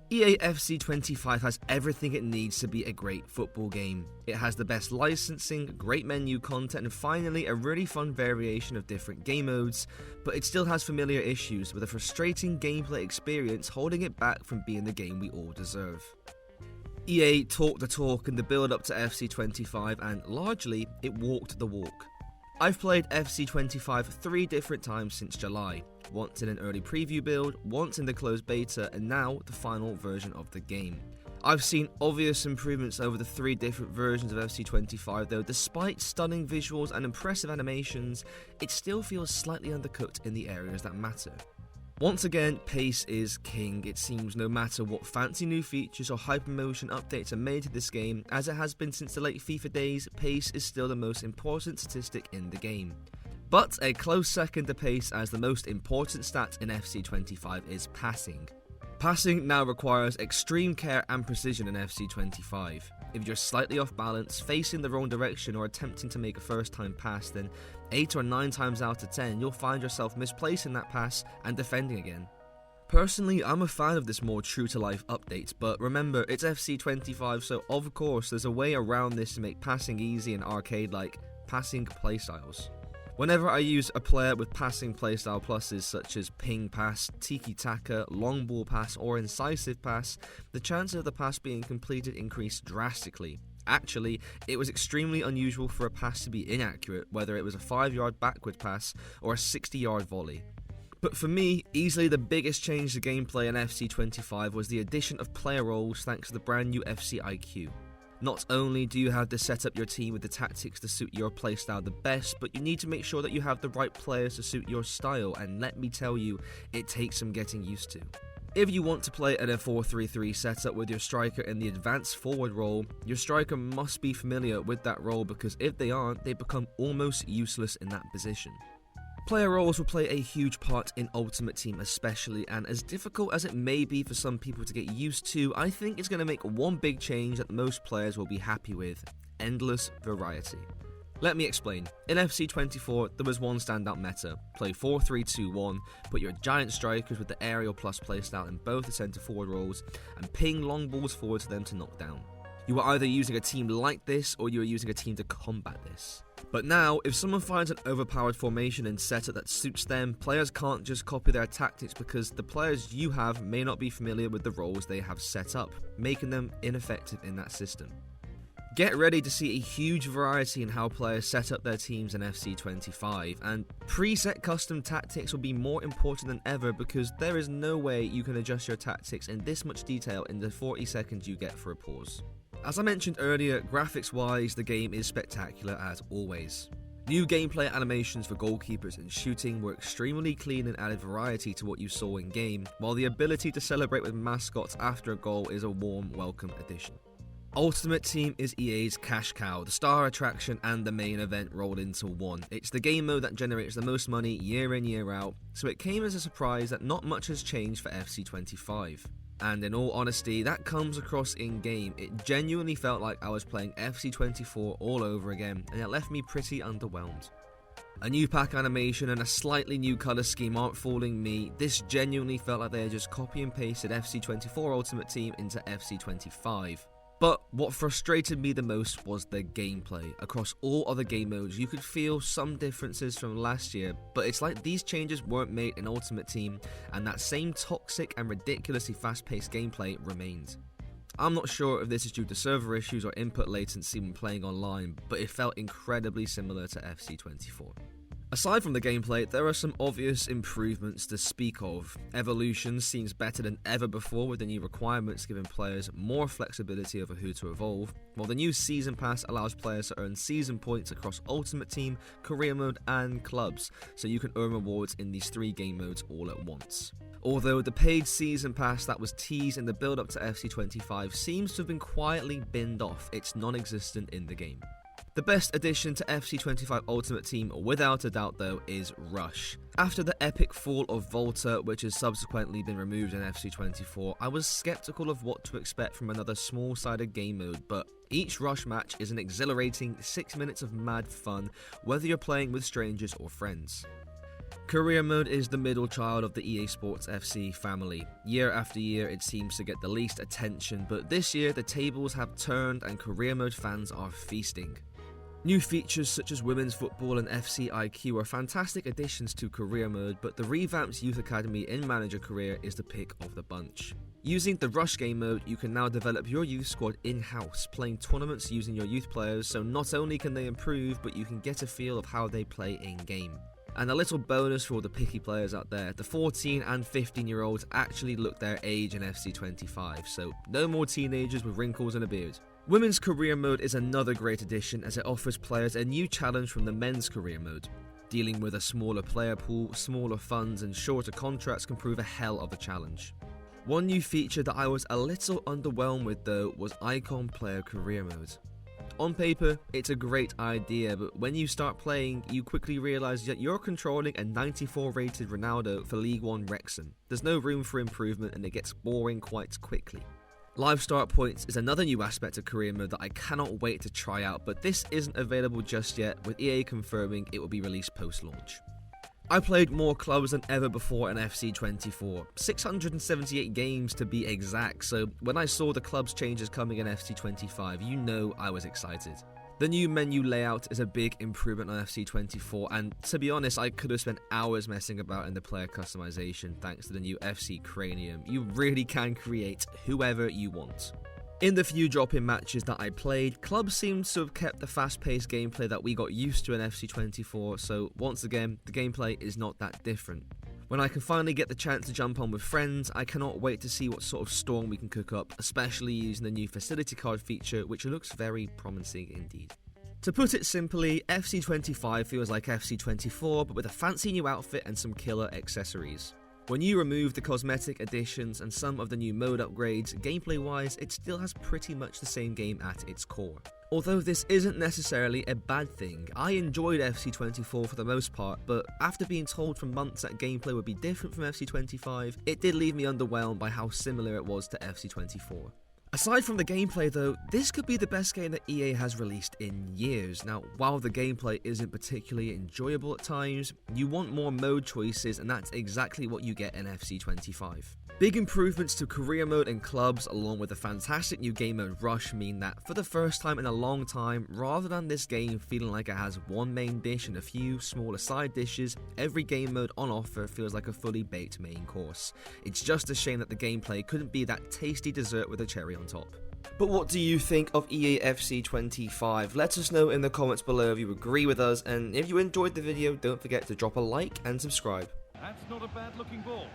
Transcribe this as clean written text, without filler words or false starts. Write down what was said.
EA FC 25 has everything it needs to be a great football game. It has the best licensing, great menu content, and finally a really fun variation of different game modes, but it still has familiar issues with a frustrating gameplay experience holding it back from being the game we all deserve. EA talked the talk in the build up to FC 25 and largely it walked the walk. I've played FC 25 3 different times since July, once in an early preview build, once in the closed beta, and now the final version of the game. I've seen obvious improvements over the 3 different versions of FC 25 though. Despite stunning visuals and impressive animations, it still feels slightly undercooked in the areas that matter. Once again, pace is king. It seems no matter what fancy new features or hypermotion updates are made to this game, as it has been since the late FIFA days, pace is still the most important statistic in the game. But a close second to pace as the most important stat in FC 25 is passing. Passing now requires extreme care and precision in FC 25. If you're slightly off balance, facing the wrong direction or attempting to make a first time pass, then 8 or 9 times out of 10 you'll find yourself misplacing that pass and defending again. Personally, I'm a fan of this more true to life update, but remember, it's FC 25, so of course there's a way around this to make passing easy and arcade-like passing playstyles. Whenever I use a player with passing playstyle pluses such as ping pass, tiki-taka, long ball pass or incisive pass, the chance of the pass being completed increased drastically. Actually, it was extremely unusual for a pass to be inaccurate, whether it was a 5-yard backward pass or a 60-yard volley. But for me, easily the biggest change to gameplay in FC 25 was the addition of player roles thanks to the brand new FC IQ. Not only do you have to set up your team with the tactics to suit your playstyle the best, but you need to make sure that you have the right players to suit your style, and let me tell you, it takes some getting used to. If you want to play in a 4-3-3 setup with your striker in the advanced forward role, your striker must be familiar with that role, because if they aren't, they become almost useless in that position. Player roles will play a huge part in Ultimate Team especially, and as difficult as it may be for some people to get used to, I think it's going to make one big change that most players will be happy with: endless variety. Let me explain. In FC 24, there was one standout meta: play 4-3-2-1, put your giant strikers with the aerial plus playstyle in both the centre forward roles, and ping long balls forward to them to knock down. You are either using a team like this, or you are using a team to combat this. But now, if someone finds an overpowered formation and setup that suits them, players can't just copy their tactics because the players you have may not be familiar with the roles they have set up, making them ineffective in that system. Get ready to see a huge variety in how players set up their teams in FC 25, and preset custom tactics will be more important than ever because there is no way you can adjust your tactics in this much detail in the 40 seconds you get for a pause. As I mentioned earlier, graphics wise, the game is spectacular as always. New gameplay animations for goalkeepers and shooting were extremely clean and added variety to what you saw in game, while the ability to celebrate with mascots after a goal is a warm welcome addition. Ultimate Team is EA's cash cow, the star attraction and the main event rolled into one. It's the game mode that generates the most money year in year out, so it came as a surprise that not much has changed for FC 25. And in all honesty, that comes across in-game. It genuinely felt like I was playing FC 24 all over again, and it left me pretty underwhelmed. A new pack animation and a slightly new colour scheme aren't fooling me. This genuinely felt like they had just copy and pasted FC 24 Ultimate Team into FC 25. But what frustrated me the most was the gameplay. Across all other game modes, you could feel some differences from last year, but it's like these changes weren't made in Ultimate Team, and that same toxic and ridiculously fast-paced gameplay remained. I'm not sure if this is due to server issues or input latency when playing online, but it felt incredibly similar to FC 24. Aside from the gameplay, there are some obvious improvements to speak of. Evolution seems better than ever before, with the new requirements giving players more flexibility over who to evolve, while the new Season Pass allows players to earn season points across Ultimate Team, Career Mode and Clubs, so you can earn rewards in these 3 game modes all at once. Although the paid Season Pass that was teased in the build up to FC 25 seems to have been quietly binned off, it's non-existent in the game. The best addition to FC 25 Ultimate Team, without a doubt though, is Rush. After the epic fall of Volta, which has subsequently been removed in FC 24, I was skeptical of what to expect from another small-sided game mode, but each Rush match is an exhilarating 6 minutes of mad fun, whether you're playing with strangers or friends. Career Mode is the middle child of the EA Sports FC family. Year after year it seems to get the least attention, but this year the tables have turned and Career Mode fans are feasting. New features such as women's football and FC IQ are fantastic additions to Career Mode, but the revamped Youth Academy in Manager Career is the pick of the bunch. Using the Rush game mode, you can now develop your youth squad in-house, playing tournaments using your youth players, so not only can they improve, but you can get a feel of how they play in-game. And a little bonus for all the picky players out there, the 14 and 15-year-olds actually look their age in FC 25, so no more teenagers with wrinkles and a beard. Women's Career Mode is another great addition as it offers players a new challenge from the men's Career Mode. Dealing with a smaller player pool, smaller funds and shorter contracts can prove a hell of a challenge. One new feature that I was a little underwhelmed with though was Icon Player Career Mode. On paper, it's a great idea, but when you start playing, you quickly realise that you're controlling a 94 rated Ronaldo for League 1 Wrexham. There's no room for improvement and it gets boring quite quickly. Live start points is another new aspect of Career Mode that I cannot wait to try out, but this isn't available just yet, with EA confirming it will be released post-launch. I played more clubs than ever before in FC 24, 678 games to be exact, so when I saw the clubs changes coming in FC 25, you know I was excited. The new menu layout is a big improvement on FC 24, and to be honest, I could have spent hours messing about in the player customization thanks to the new FC Cranium. You really can create whoever you want. In the few drop-in matches that I played, clubs seemed to have kept the fast-paced gameplay that we got used to in FC 24, so once again, the gameplay is not that different. When I can finally get the chance to jump on with friends, I cannot wait to see what sort of storm we can cook up, especially using the new facility card feature, which looks very promising indeed. To put it simply, FC 25 feels like FC 24, but with a fancy new outfit and some killer accessories. When you remove the cosmetic additions and some of the new mode upgrades, gameplay-wise, it still has pretty much the same game at its core. Although this isn't necessarily a bad thing, I enjoyed FC 24 for the most part, but after being told for months that gameplay would be different from FC 25, it did leave me underwhelmed by how similar it was to FC 24. Aside from the gameplay though, this could be the best game that EA has released in years. Now, while the gameplay isn't particularly enjoyable at times, you want more mode choices and that's exactly what you get in FC 25. Big improvements to Career Mode and clubs along with a fantastic new game mode Rush mean that for the first time in a long time, rather than this game feeling like it has one main dish and a few smaller side dishes, every game mode on offer feels like a fully baked main course. It's just a shame that the gameplay couldn't be that tasty dessert with a cherry on top. But what do you think of EA FC 25? Let us know in the comments below if you agree with us, and if you enjoyed the video, don't forget to drop a like and subscribe. That's not a bad looking ball.